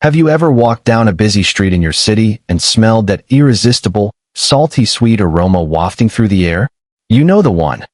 Have you ever walked down a busy street in your city and smelled that irresistible, salty sweet aroma wafting through the air? You know the one.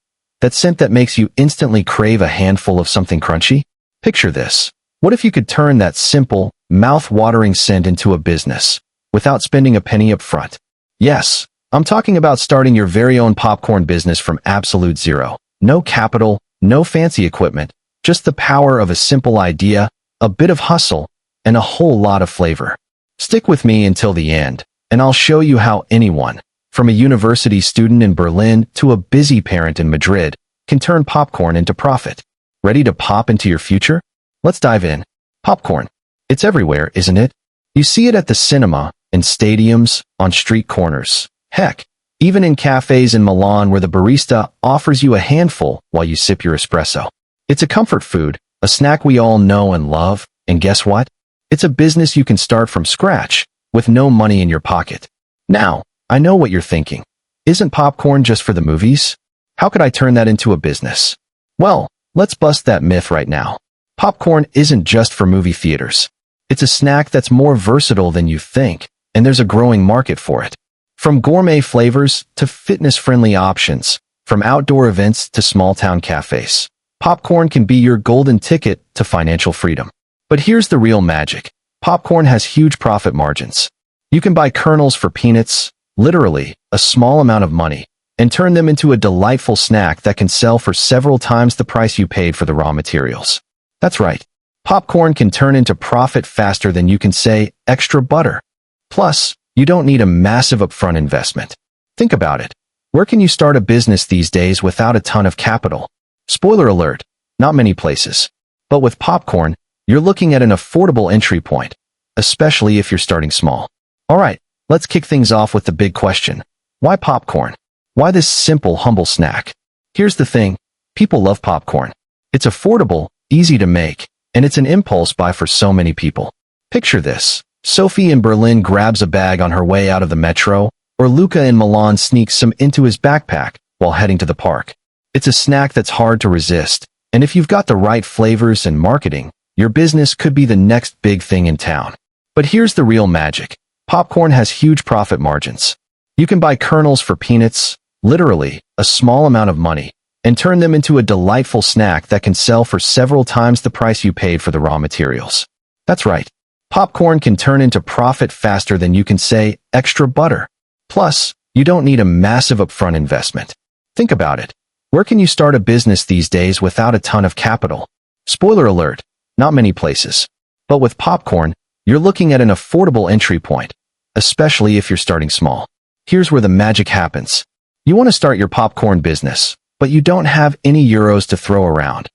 That scent that makes you instantly crave a handful of something crunchy? Picture this. What if you could turn that simple, mouth-watering scent into a business, without spending a penny up front? Yes, I'm talking about starting your very own popcorn business from absolute zero. No capital, no fancy equipment, just the power of a simple idea, a bit of hustle, and a whole lot of flavor. Stick with me until the end, and I'll show you how anyone, from a university student in Berlin to a busy parent in Madrid, can turn popcorn into profit. Ready to pop into your future? Let's dive in. Popcorn. It's everywhere, isn't it? You see it at the cinema, in stadiums, on street corners. Heck, even in cafes in Milan where the barista offers you a handful while you sip your espresso. It's a comfort food, a snack we all know and love, and guess what? It's a business you can start from scratch, with no money in your pocket. Now, I know what you're thinking. Isn't popcorn just for the movies? How could I turn that into a business? Well, let's bust that myth right now. Popcorn isn't just for movie theaters. It's a snack that's more versatile than you think, and there's a growing market for it. From gourmet flavors to fitness-friendly options, from outdoor events to small-town cafes, popcorn can be your golden ticket to financial freedom. But here's the real magic. Popcorn has huge profit margins. You can buy kernels for peanuts, literally, a small amount of money, and turn them into a delightful snack that can sell for several times the price you paid for the raw materials. That's right. Popcorn can turn into profit faster than you can say extra butter. Plus, you don't need a massive upfront investment. Think about it. Where can you start a business these days without a ton of capital? Spoiler alert, not many places. But with popcorn, you're looking at an affordable entry point, especially if you're starting small. All right, let's kick things off with the big question. Why popcorn? Why this simple, humble snack? Here's the thing. People love popcorn. It's affordable, easy to make, and it's an impulse buy for so many people. Picture this. Sophie in Berlin grabs a bag on her way out of the metro, or Luca in Milan sneaks some into his backpack while heading to the park. It's a snack that's hard to resist, and if you've got the right flavors and marketing, your business could be the next big thing in town. But here's the real magic. Popcorn has huge profit margins. You can buy kernels for peanuts, literally, a small amount of money, and turn them into a delightful snack that can sell for several times the price you paid for the raw materials. That's right. Popcorn can turn into profit faster than you can say extra butter. Plus, you don't need a massive upfront investment. Think about it. Where can you start a business these days without a ton of capital? Spoiler alert, not many places. But with popcorn, you're looking at an affordable entry point, especially if you're starting small. Here's where the magic happens. You want to start your popcorn business, but you don't have any euros to throw around.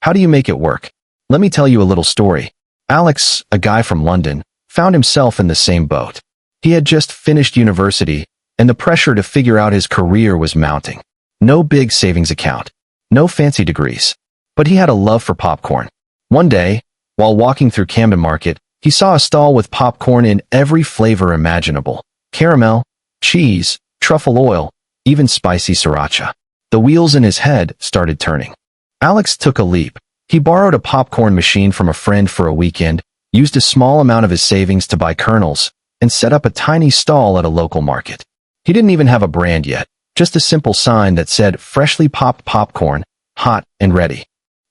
How do you make it work? Let me tell you a little story. Alex, a guy from London, found himself in the same boat. He had just finished university, and the pressure to figure out his career was mounting. No big savings account, no fancy degrees, but he had a love for popcorn. One day, while walking through Camden Market, he saw a stall with popcorn in every flavor imaginable. Caramel, cheese, truffle oil, even spicy sriracha. The wheels in his head started turning. Alex took a leap. He borrowed a popcorn machine from a friend for a weekend, used a small amount of his savings to buy kernels, and set up a tiny stall at a local market. He didn't even have a brand yet, just a simple sign that said freshly popped popcorn, hot and ready.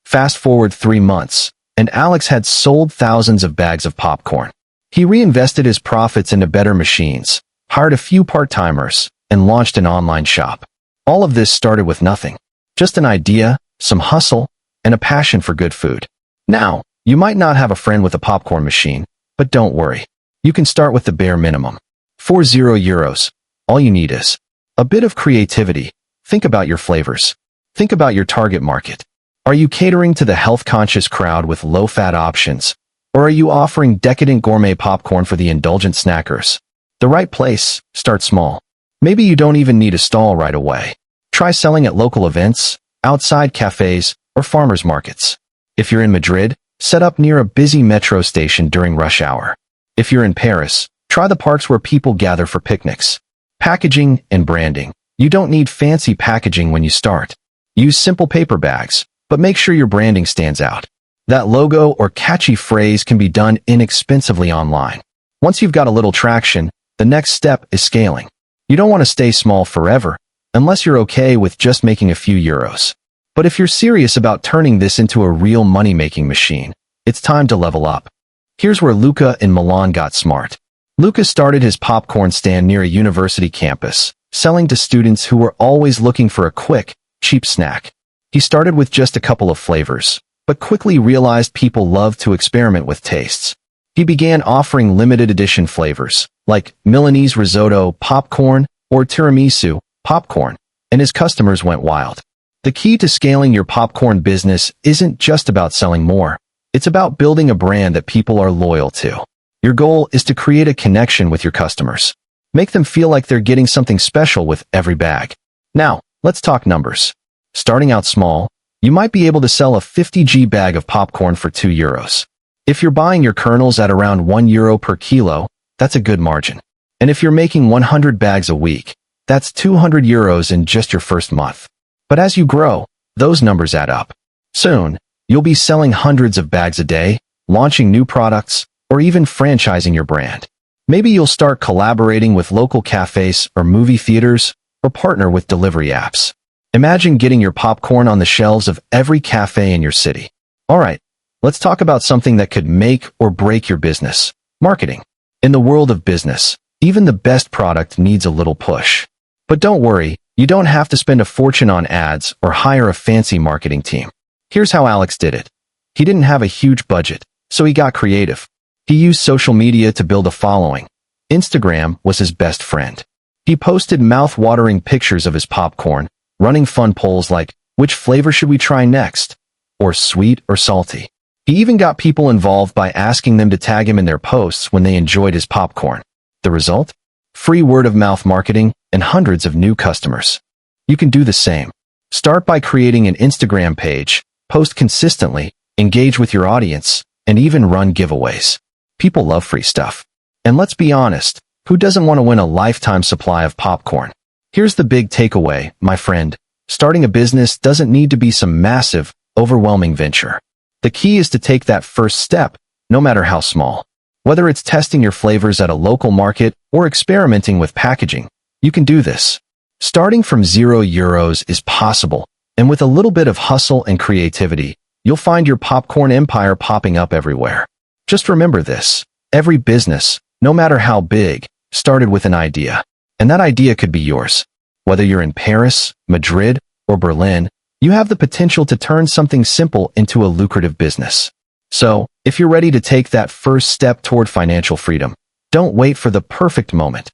Fast forward 3 months, and Alex had sold thousands of bags of popcorn. He reinvested his profits into better machines, hired a few part-timers, and launched an online shop. All of this started with nothing. Just an idea, some hustle, and a passion for good food. Now, you might not have a friend with a popcorn machine, but don't worry. You can start with the bare minimum. 40 euros. All you need is a bit of creativity. Think about your flavors. Think about your target market. Are you catering to the health-conscious crowd with low-fat options? Or are you offering decadent gourmet popcorn for the indulgent snackers? The right place, start small. Maybe you don't even need a stall right away. Try selling at local events, outside cafes, or farmers markets. If you're in Madrid, set up near a busy metro station during rush hour. If you're in Paris, try the parks where people gather for picnics. Packaging and branding. You don't need fancy packaging when you start. Use simple paper bags, but make sure your branding stands out. That logo or catchy phrase can be done inexpensively online. Once you've got a little traction, the next step is scaling. You don't want to stay small forever, unless you're okay with just making a few euros. But if you're serious about turning this into a real money-making machine, it's time to level up. Here's where Luca in Milan got smart. Luca started his popcorn stand near a university campus, selling to students who were always looking for a quick, cheap snack. He started with just a couple of flavors, but quickly realized people love to experiment with tastes. He began offering limited edition flavors, like Milanese risotto popcorn or tiramisu popcorn, and his customers went wild. The key to scaling your popcorn business isn't just about selling more. It's about building a brand that people are loyal to. Your goal is to create a connection with your customers. Make them feel like they're getting something special with every bag. Now, let's talk numbers. Starting out small, you might be able to sell a 50g bag of popcorn for 2 euros. If you're buying your kernels at around 1 euro per kilo, that's a good margin. And if you're making 100 bags a week, that's 200 euros in just your first month. But as you grow, those numbers add up. Soon, you'll be selling hundreds of bags a day, launching new products, or even franchising your brand. Maybe you'll start collaborating with local cafes or movie theaters, or partner with delivery apps. Imagine getting your popcorn on the shelves of every cafe in your city. All right, let's talk about something that could make or break your business: marketing. In the world of business, even the best product needs a little push. But don't worry, you don't have to spend a fortune on ads or hire a fancy marketing team. Here's how Alex did it. He didn't have a huge budget, so he got creative. He used social media to build a following. Instagram was his best friend. He posted mouth-watering pictures of his popcorn, running fun polls like, which flavor should we try next? Or sweet or salty? He even got people involved by asking them to tag him in their posts when they enjoyed his popcorn. The result? Free word-of-mouth marketing and hundreds of new customers. You can do the same. Start by creating an Instagram page, post consistently, engage with your audience, and even run giveaways. People love free stuff. And let's be honest, who doesn't want to win a lifetime supply of popcorn? Here's the big takeaway, my friend. Starting a business doesn't need to be some massive, overwhelming venture. The key is to take that first step, no matter how small. Whether it's testing your flavors at a local market or experimenting with packaging, you can do this. Starting from 0 euros is possible, and with a little bit of hustle and creativity, you'll find your popcorn empire popping up everywhere. Just remember this: every business, no matter how big, started with an idea. And that idea could be yours. Whether you're in Paris, Madrid, or Berlin, you have the potential to turn something simple into a lucrative business. So, if you're ready to take that first step toward financial freedom, don't wait for the perfect moment.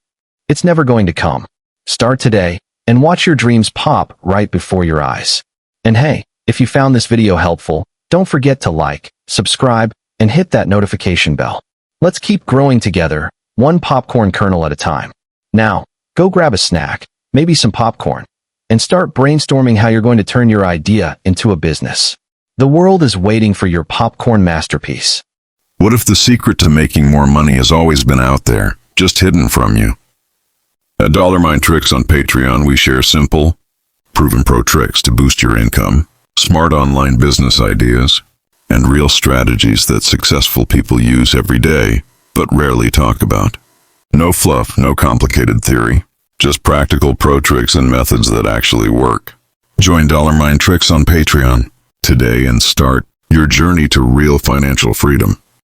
It's never going to come. Start today and watch your dreams pop right before your eyes. And hey, if you found this video helpful, don't forget to like, subscribe, and hit that notification bell. Let's keep growing together, one popcorn kernel at a time. Now, go grab a snack, maybe some popcorn, and start brainstorming how you're going to turn your idea into a business. The world is waiting for your popcorn masterpiece. What if the secret to making more money has always been out there, just hidden from you? At Dollarmine Tricks on Patreon, we share simple, proven pro tricks to boost your income, smart online business ideas, and real strategies that successful people use every day, but rarely talk about. No fluff, no complicated theory, just practical pro tricks and methods that actually work. Join Dollarmine Tricks on Patreon today and start your journey to real financial freedom.